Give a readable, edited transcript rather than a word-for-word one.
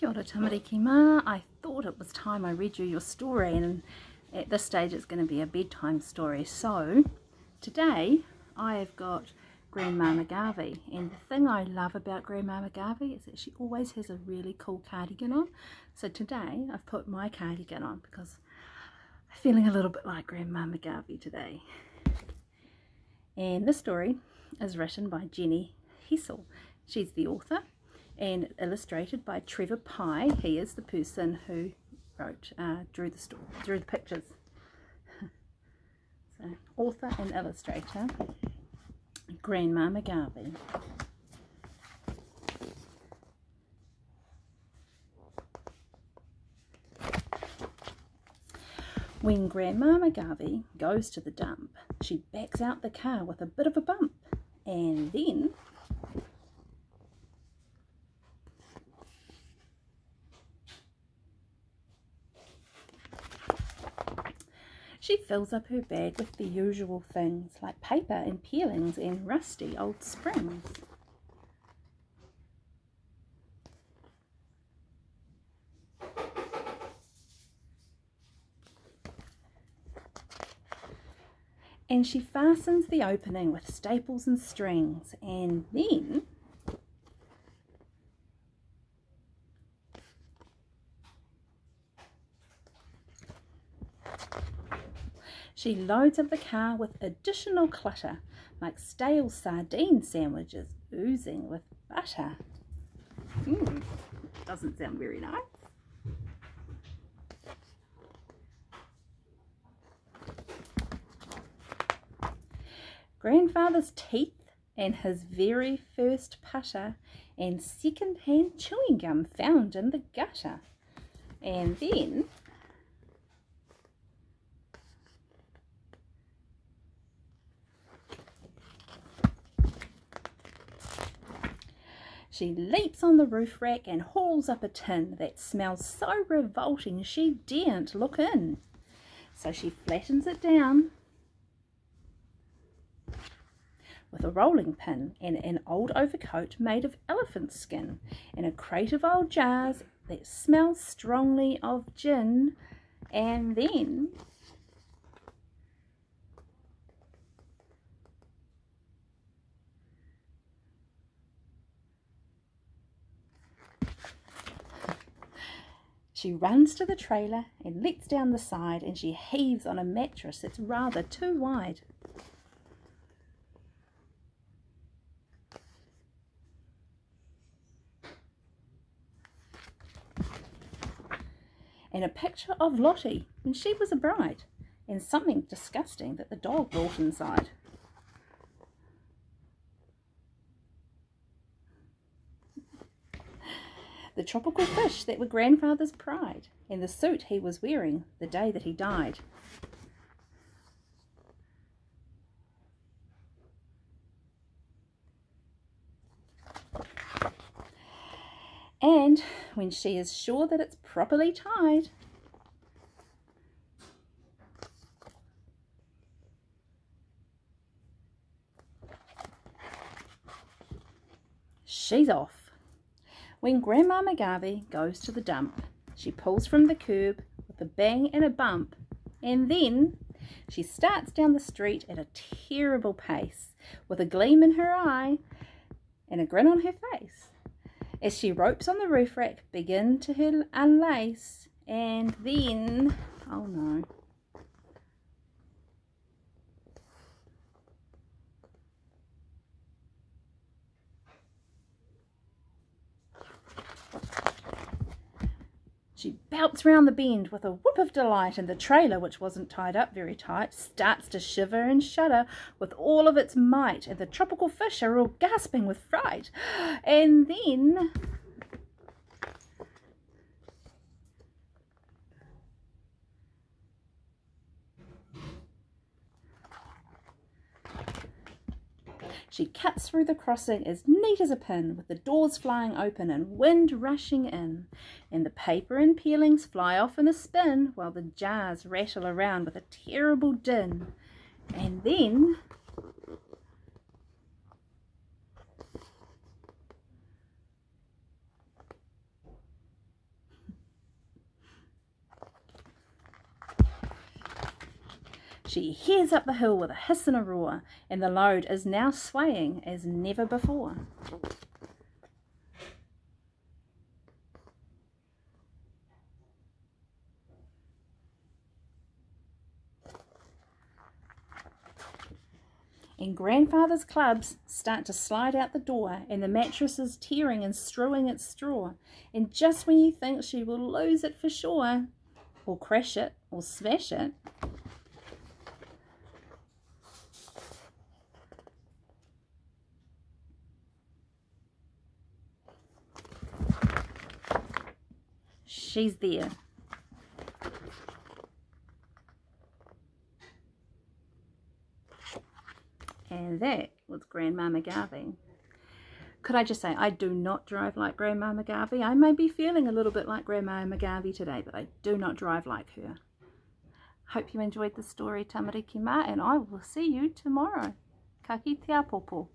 Kia ora tamariki mā. I thought it was time I read you your story, and at this stage it's going to be a bedtime story. So today I have got Grandma McGarvey, and the thing I love about Grandma McGarvey is that she always has a really cool cardigan on. So today I've put my cardigan on because I'm feeling a little bit like Grandma McGarvey today. And this story is written by Jenny Hessell. She's the author, and illustrated by Trevor Pye. He is the person who drew the pictures. So, author and illustrator, Grandma McGarvey. When Grandma McGarvey goes to the dump, she backs out the car with a bit of a bump, and then she fills up her bag with the usual things like paper and peelings and rusty old springs. And she fastens the opening with staples and strings, and then she loads up the car with additional clutter, like stale sardine sandwiches oozing with butter. Doesn't sound very nice. Grandfather's teeth and his very first putter, and second-hand chewing gum found in the gutter. And then she leaps on the roof rack and hauls up a tin that smells so revolting she daren't look in. So she flattens it down with a rolling pin and an old overcoat made of elephant skin, and a crate of old jars that smells strongly of gin. And then she runs to the trailer and lets down the side, and she heaves on a mattress that's rather too wide. And a picture of Lottie when she was a bride, and something disgusting that the dog brought inside. The tropical fish that were Grandfather's pride, and the suit he was wearing the day that he died. And when she is sure that it's properly tied, she's off. When Grandma McGarvey goes to the dump, she pulls from the curb with a bang and a bump, and then she starts down the street at a terrible pace, with a gleam in her eye and a grin on her face, as she ropes on the roof rack begin to unlace, and then, oh no. She belts round the bend with a whoop of delight, and the trailer, which wasn't tied up very tight, starts to shiver and shudder with all of its might, and the tropical fish are all gasping with fright. And then she cuts through the crossing as neat as a pin, with the doors flying open and wind rushing in, and the paper and peelings fly off in a spin, while the jars rattle around with a terrible din. And then She heads up the hill with a hiss and a roar, and the load is now swaying as never before. And Grandfather's clubs start to slide out the door, and the mattress is tearing and strewing its straw. And just when you think she will lose it for sure, or crash it, or smash it, she's there. And that was Grandma McGarvey. Could I just say, I do not drive like Grandma McGarvey. I may be feeling a little bit like Grandma McGarvey today, but I do not drive like her. Hope you enjoyed the story, Tamariki mā, and I will see you tomorrow. Ka kite a popo.